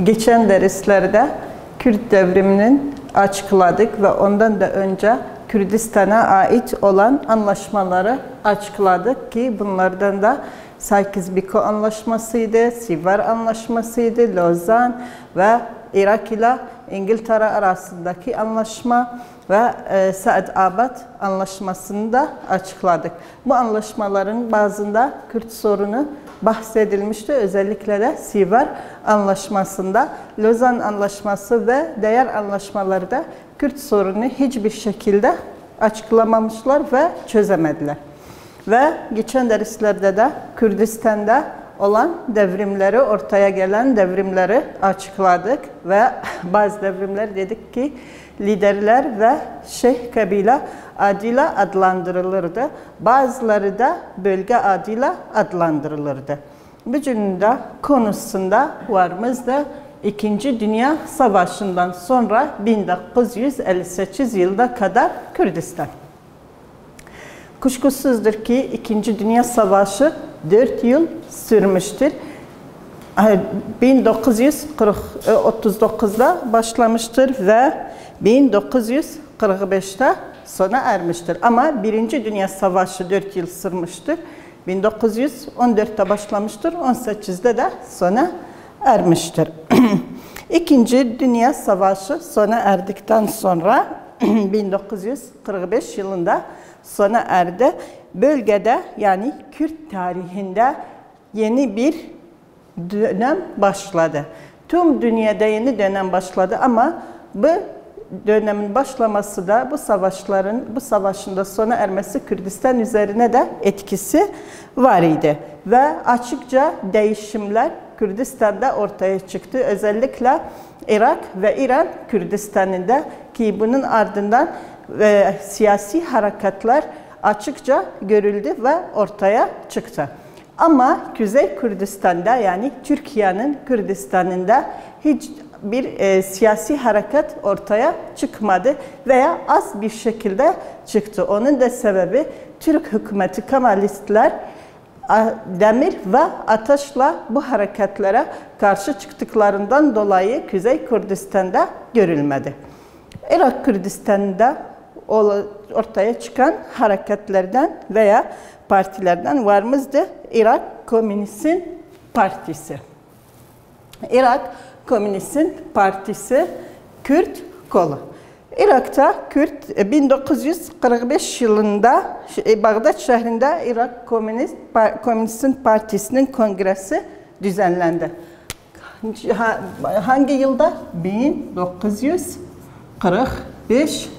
geçen derslerde Kürt devriminin açıkladık ve ondan da önce Kürdistan'a ait olan anlaşmaları açıkladık ki bunlardan da Sykes-Picot Anlaşması'ydı, Sivar Anlaşması'ydı, Lozan ve Irak ile İngiltere arasındaki anlaşma ve Saadabad Anlaşması'nı da açıkladık. Bu anlaşmaların bazında Kürt sorunu bahsedilmişti. Özellikle de Sivar Anlaşması'nda, Lozan Anlaşması ve diğer anlaşmalarda Kürt sorunu hiçbir şekilde açıklamamışlar ve çözemediler. Ve geçen derslerde de Kürdistan'da olan devrimleri, ortaya gelen devrimleri açıkladık ve bazı devrimler dedik ki liderler ve şeyh kabile adıyla adlandırılırdı. Bazıları da bölge adıyla adlandırılırdı. Bugün de konusunda varımızda İkinci Dünya Savaşı'ndan sonra 1958 yılına kadar Kürdistan. Kuşkusuzdur ki İkinci Dünya Savaşı 4 yıl sürmüştür. 1939'da başlamıştır ve 1945'te sona ermiştir. Ama Birinci Dünya Savaşı 4 yıl sürmüştür. 1914'te başlamıştır, 18'de de sona ermiştir. İkinci Dünya Savaşı sona erdikten sonra 1945 yılında sona erdi. Bölgede yani Kürt tarihinde yeni bir dönem başladı. Tüm dünyada yeni dönem başladı ama bu dönemin başlaması da bu savaşın da sona ermesi Kürdistan üzerine de etkisi var idi. Ve açıkça değişimler Kürdistan'da ortaya çıktı. Özellikle Irak ve İran Kürdistan'ında ki bunun ardından siyasi hareketler açıkça görüldü ve ortaya çıktı. Ama Kuzey Kürdistan'da yani Türkiye'nin Kürdistan'ında hiç bir siyasi hareket ortaya çıkmadı veya az bir şekilde çıktı. Onun da sebebi Türk hükümeti Kemalistler demir ve ateşle bu hareketlere karşı çıktıklarından dolayı Kuzey Kürdistan'da görülmedi. Irak Kürdistan'da ortaya çıkan hareketlerden veya partilerden varımızdı Irak Komünist Partisi. Irak Komünist Partisi Kürt kolu. Irak'ta Kürt 1945 yılında Bağdat şehrinde Irak Komünist Partisi'nin kongresi düzenlendi. Hangi yılda? 1945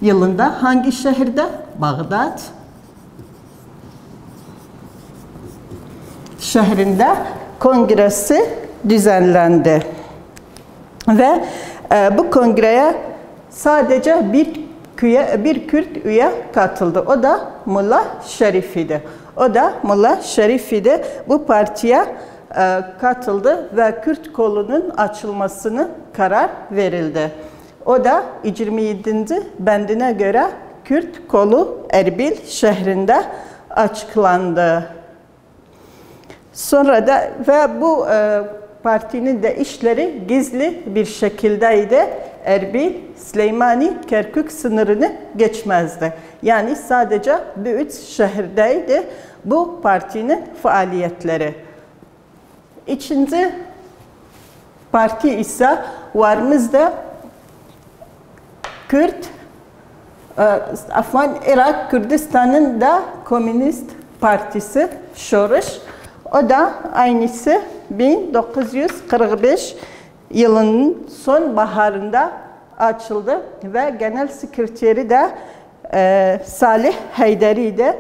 yılında hangi şehirde? Bağdat şehrinde kongresi düzenlendi. Ve bu kongreye sadece bir Kürt üye katıldı. O da Mullah Şerif idi. Bu partiye katıldı ve Kürt kolunun açılmasını karar verildi. O da 27. bendine göre Kürt kolu Erbil şehrinde açıklandı. Sonra da ve bu partinin de işleri gizli bir şekildeydi. Erbil, Süleymani, Kerkük sınırını geçmezdi. Yani sadece bu üç şehirdeydi bu partinin faaliyetleri. İkinci parti ise varımızda Irak Kürdistan'ın da Komünist Partisi Şoruş. O da aynısı 1945 yılının sonbaharında açıldı ve genel sekreteri de Salih Heyderi'ydi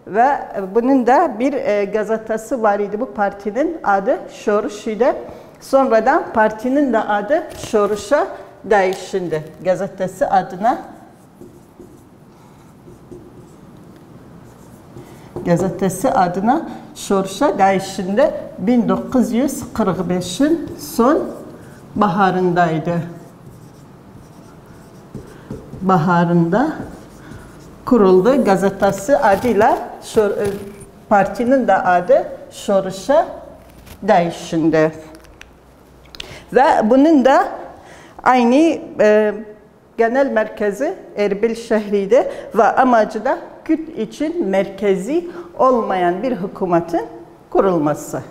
ve bunun da bir gazetesi var idi. Bu partinin adı Şoruş idi. Sonradan partinin de adı Şoruş'a değişti. Gazetesi adına Şoruş'a değişti. 1945'in son baharındaydı. Kuruldu. Gazetesi adıyla partinin de adı Şoruş'a değişti. Ve bunun da aynı genel merkezi Erbil şehriydi ve amacı da Kürt için merkezi olmayan bir hükümetin kurulması.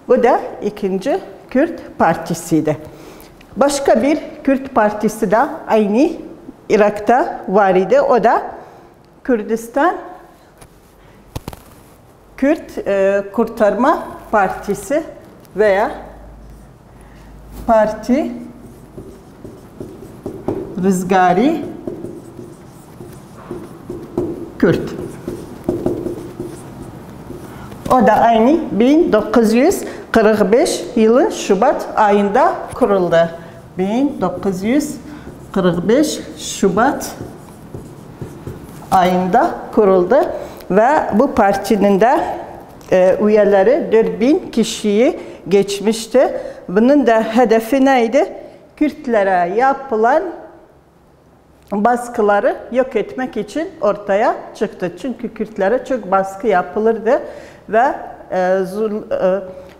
Bu da ikinci Kürt Partisi'ydi. Başka bir Kürt Partisi de aynı Irak'ta var idi. O da Kürdistan Kürt Kurtarma Partisi veya Parti Rızgari Kürt. O da aynı 1945 yılı Şubat ayında kuruldu. 1945 Şubat ayında kuruldu ve bu partinin de üyeleri 4000 kişiyi geçmişti. Bunun da hedefi neydi? Kürtlere yapılan baskıları yok etmek için ortaya çıktı. Çünkü Kürtlere çok baskı yapılırdı ve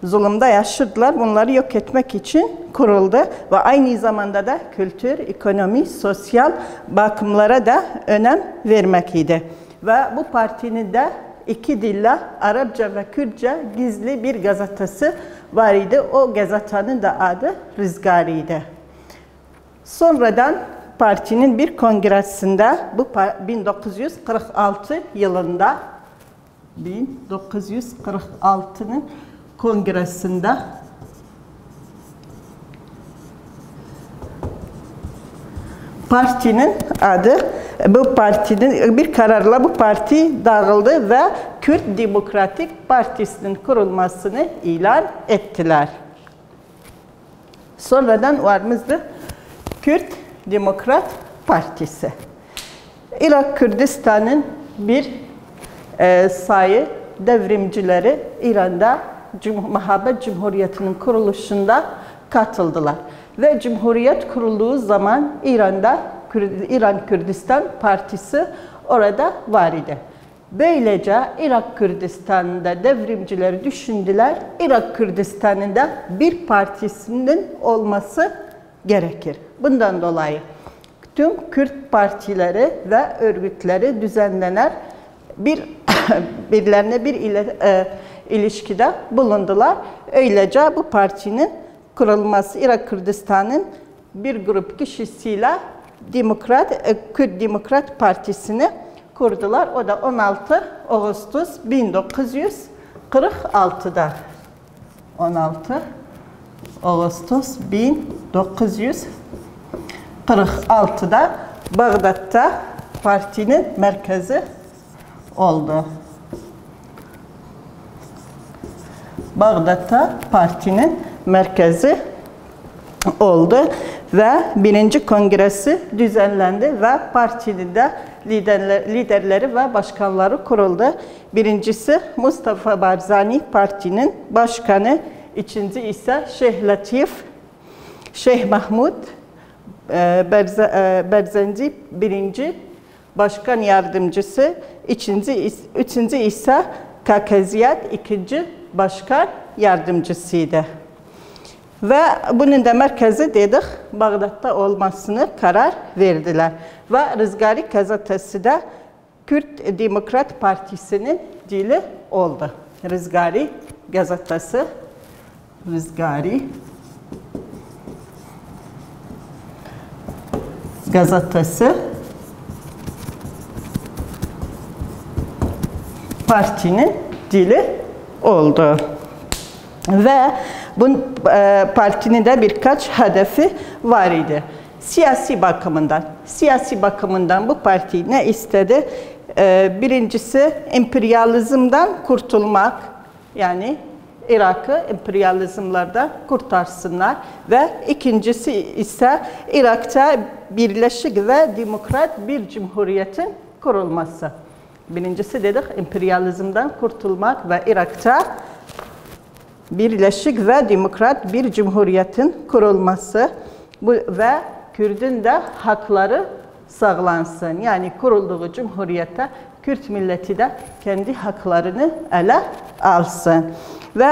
zulümde yaşadılar. Bunları yok etmek için kuruldu ve aynı zamanda da kültür, ekonomi, sosyal bakımlara da önem vermekiydi. Ve bu partinin de iki dille Arapça ve Kürtçe gizli bir gazetesi var idi. O gazetenin de adı Rızgari'ydi. Sonradan partinin bir kongresinde bu 1946 yılında 1946'nın kongresinde partinin adı, bu partinin bir kararla bu parti dağıldı ve Kürt Demokratik Partisi'nin kurulmasını ilan ettiler. Sonradan varımızdı Kürt Demokrat Partisi. Irak Kürdistan'ın bir sayı devrimcileri İran'da Muhabbet Cumhuriyeti'nin kuruluşunda katıldılar. Ve Cumhuriyet kurulduğu zaman İran'da İran Kürdistan Partisi orada var idi. Böylece Irak Kürdistan'da devrimcileri düşündüler. Irak Kürdistan'ında bir partisinin olması gerekir. Bundan dolayı tüm Kürt partileri ve örgütleri düzenlener birbirlerine bir ilişkide bulundular. Öylece bu partinin kurulması Irak Kürdistan'ın bir grup kişisiyle Kürt Demokrat Partisi'ni kurdular. O da 16 Ağustos 1946'da. 16 Ağustos 1946'da Bağdat'ta partinin merkezi oldu. Bağdat'ta partinin merkezi oldu ve birinci kongresi düzenlendi ve partinin de liderleri ve başkanları kuruldu. Birincisi Mustafa Barzani partinin başkanı, ikinci ise Şeyh Latif, Şeyh Mahmud Berzenci birinci başkan yardımcısı, üçüncü ise Kakaziyat ikinci başkan yardımcısıydı. Ve bunun da merkezi dedik, Bağdat'ta olmasını karar verdiler. Ve Rızgari gazetesi de Kürt Demokrat Partisi'nin dili oldu. Rızgari gazetesi, Rızgari gazetesi partinin dili oldu. Ve bu partinin de birkaç hedefi var idi. Siyasi bakımından bu parti ne istedi? Birincisi emperyalizmden kurtulmak, yani Irak'ı emperyalizmlerden kurtarsınlar ve ikincisi ise Irak'ta birleşik ve demokrat bir cumhuriyetin kurulması. Birincisi dedik emperyalizmden kurtulmak ve Irak'ta birleşik ve demokrat bir cumhuriyetin kurulması ve Kürt'ün de hakları sağlansın. Yani kurulduğu cumhuriyete Kürt milleti de kendi haklarını ele alsın. Ve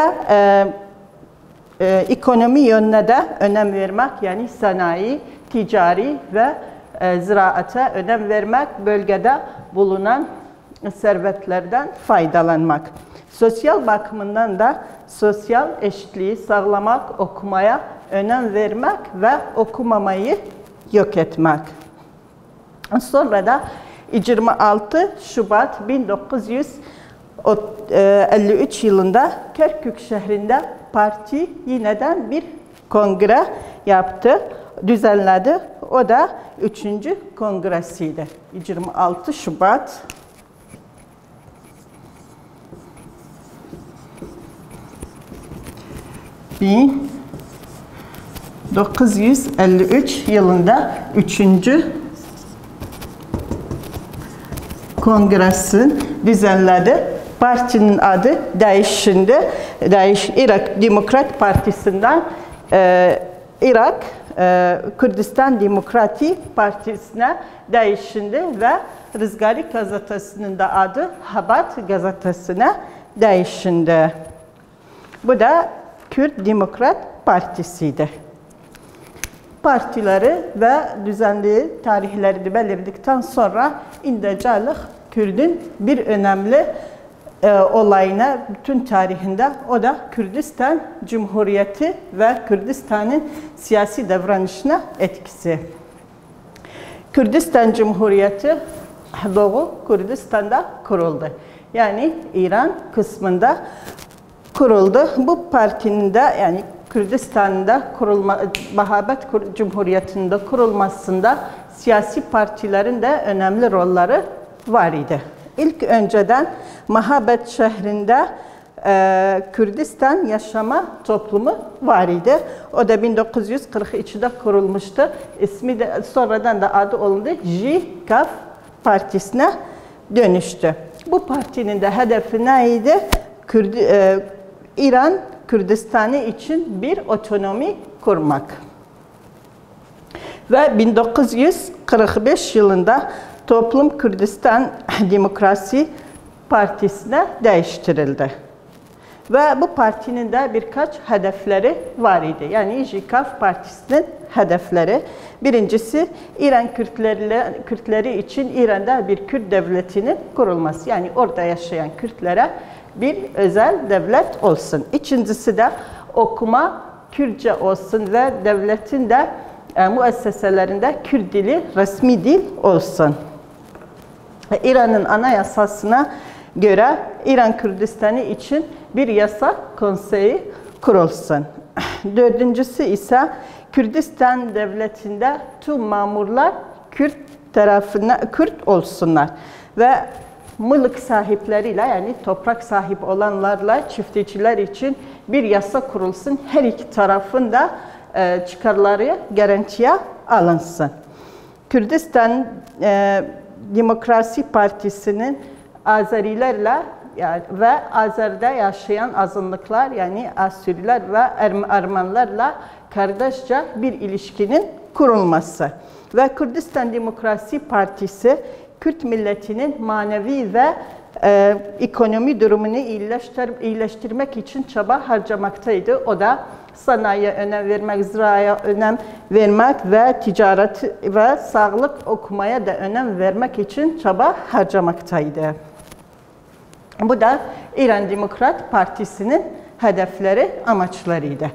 ekonomi yönüne de önem vermek, yani sanayi, ticari ve ziraate önem vermek, bölgede bulunan servetlerden faydalanmak. Sosyal bakımından da sosyal eşitliği sağlamak, okumaya önem vermek ve okumamayı yok etmek. Sonra da 26 Şubat 1953 yılında Kerkük şehrinde parti yeniden bir kongre yaptı, düzenledi. O da 3. kongresiydi. 26 Şubat 1953 yılında 3. kongresi düzenledi. Partinin adı değişti. Irak Demokrat Partisi'nden Irak Kürdistan Demokratik Partisi'ne değişti ve Rızgari gazetesinin de adı Habat gazetesine değişti. Bu da Kürt Demokrat Partisi'ydi. Partileri ve düzenli tarihlerini belirledikten sonra İndecalik Kürt'ün bir önemli olayına bütün tarihinde, o da Kürdistan Cumhuriyeti ve Kürdistan'ın siyasi davranışına etkisi. Kürdistan Cumhuriyeti Doğu Kürdistan'da kuruldu. Yani İran kısmında kuruldu. Bu partinin de, yani Kürdistan'da Vahabet Cumhuriyeti'nde kurulmasında siyasi partilerin de önemli rolleri var idi. İlk önceden Vahabet şehrinde Kürdistan Yaşama Toplumu var idi. O da 1943'de kurulmuştu. İsmi de sonradan da adı olundu. JİKAF Partisi'ne dönüştü. Bu partinin de hedefi neydi? İran Kürdistan'ı için bir otonomi kurmak. Ve 1945 yılında Toplum Kürdistan Demokrasi Partisi'ne değiştirildi. Ve bu partinin de birkaç hedefleri var idi. Yani JİKAF Partisi'nin hedefleri. Birincisi, İran Kürtleri için İran'da bir Kürt devletinin kurulması. Yani orada yaşayan Kürtlere bir özel devlet olsun. İkincisi de okuma Kürtçe olsun ve devletin de müesseselerinde Kürt dili resmi dil olsun. İran'ın anayasasına göre İran Kürdistan'ı için bir yasa konseyi kurulsun. Dördüncüsü ise Kürdistan devletinde tüm mamurlar Kürt tarafına Kürt olsunlar ve mülk sahipleriyle, yani toprak sahip olanlarla çiftçiler için bir yasa kurulsun. Her iki tarafın da çıkarları garantiye alınsın. Kürdistan Demokrasi Partisi'nin Azerilerle ve Azer'de yaşayan azınlıklar, yani Asuriler ve Ermenilerle kardeşçe bir ilişkinin kurulması. Ve Kürdistan Demokrasi Partisi Kürt milletinin manevi ve ekonomi durumunu iyileştirmek için çaba harcamaktaydı. O da sanayiye önem vermek, ziraaya önem vermek ve ticaret ve sağlık okumaya da önem vermek için çaba harcamaktaydı. Bu da İran Demokrat Partisi'nin hedefleri, amaçlarıydı.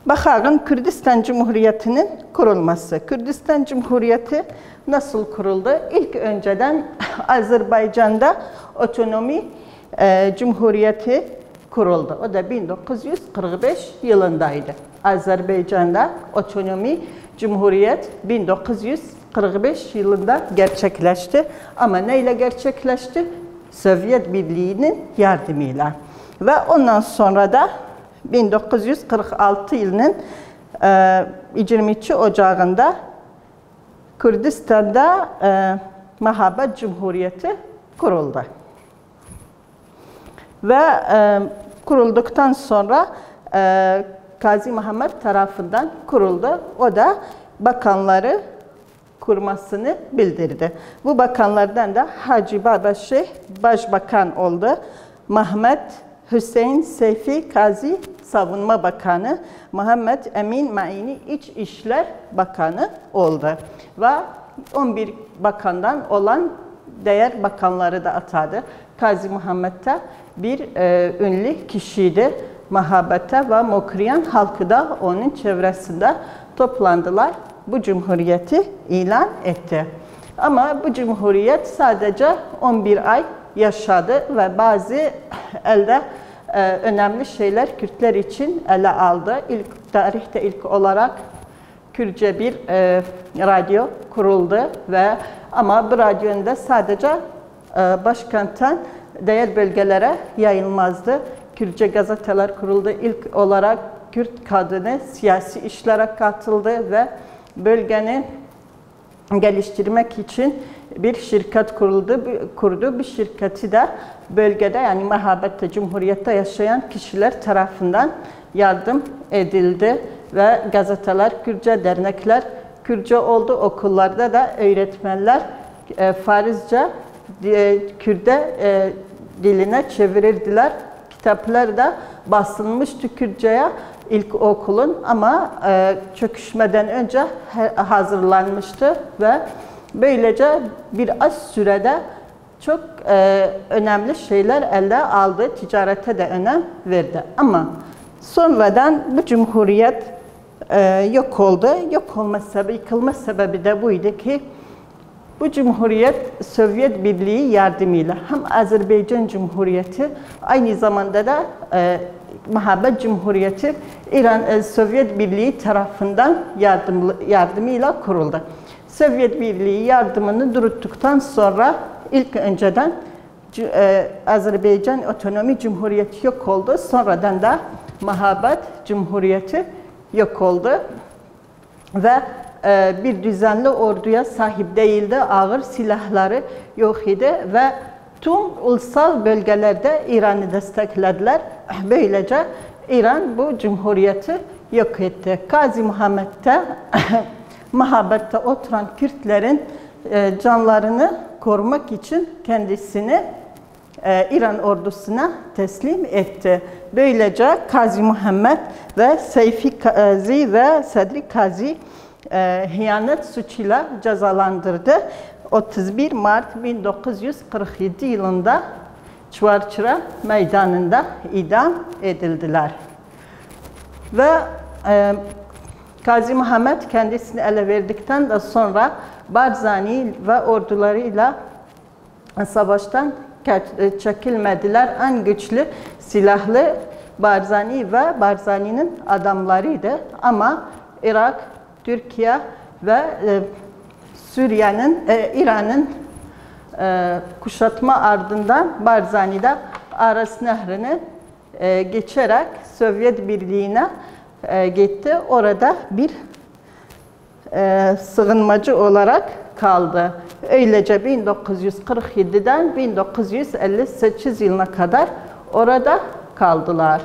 Bakalım Kürdistan Cumhuriyeti'nin kurulması. Kürdistan Cumhuriyeti nasıl kuruldu? İlk önceden Azerbaycan'da otonomi cumhuriyeti kuruldu. O da 1945 yılındaydı. Azerbaycan'da otonomi cumhuriyet 1945 yılında gerçekleşti. Ama neyle gerçekleşti? Sovyet Birliği'nin yardımıyla. Ve ondan sonra da 1946 yılının 22 Ocağı'nda Kürdistan'da Vahabet Cumhuriyeti kuruldu. Ve kurulduktan sonra Gazi Muhammed tarafından kuruldu. O da bakanları kurmasını bildirdi. Bu bakanlardan da Hacı Baba Şeyh başbakan oldu. Mehmet Hüseyin Seyfi Kazi Savunma Bakanı, Muhammed Emin Maini İç İşler Bakanı oldu. Ve 11 bakandan olan diğer bakanları da atadı. Kazi Muhammed de bir ünlü kişiydi. Mahabete ve Mokriyan halkı da onun çevresinde toplandılar. Bu cumhuriyeti ilan etti. Ama bu cumhuriyet sadece 11 ay yaşadı ve bazı elde önemli şeyler Kürtler için ele aldı. Tarihte ilk olarak Kürtçe bir radyo kuruldu ama bu radyonun da sadece başkentten diğer bölgelere yayılmazdı. Kürtçe gazeteler kuruldu. İlk olarak Kürt kadını siyasi işlere katıldı ve bölgeni geliştirmek için bir şirket kurdu. Bu şirketi de bölgede yani Mahabet'te, Cumhuriyet'te yaşayan kişiler tarafından yardım edildi ve gazeteler Kürtçe, dernekler Kürtçe oldu. Okullarda da öğretmenler Farizce, Kürt'e diline çevirirdiler. Kitaplar da basılmıştı Kürtçe'ye ilkokulun ama çöküşmeden önce hazırlanmıştı ve böylece bir az sürede çok önemli şeyler elde aldı. Ticarete de önem verdi. Ama sonradan bu cumhuriyet yok oldu. Yok olma sebebi, yıkılma sebebi de buydu ki bu cumhuriyet Sovyet Birliği yardımıyla hem Azerbaycan Cumhuriyeti aynı zamanda da Mahabet Cumhuriyeti İran Sovyet Birliği tarafından yardımıyla kuruldu. Sovyet Birliği yardımını duruttuktan sonra ilk önceden Azerbaycan Otonomi Cumhuriyeti yok oldu. Sonradan da Mahabet Cumhuriyeti yok oldu. Ve bir düzenli orduya sahip değildi. Ağır silahları yok idi ve tüm ulusal bölgelerde İran'ı desteklediler. Böylece İran bu cumhuriyeti yok etti. Kazi Muhammed de Mahabet'te oturan Kürtlerin canlarını korumak için kendisini İran ordusuna teslim etti. Böylece Kazi Muhammed ve Seyfi Kazi ve Sadri Kazi hıyanet suçuyla cezalandırdı. 31 Mart 1947 yılında Çuvarçıra Meydanı'nda idam edildiler. Ve Kazi Muhammed kendisini ele verdikten de sonra Barzani ve ordularıyla savaştan çekilmediler. En güçlü silahlı Barzani ve Barzani'nin adamlarıydı. Ama Irak, Türkiye ve Suriye'nin, İran'ın kuşatma ardından Barzani'de Aras Nehri'ni geçerek Sovyet Birliği'ne gitti. Orada bir sığınmacı olarak kaldı. Öylece 1947'den 1958 yılına kadar orada kaldılar.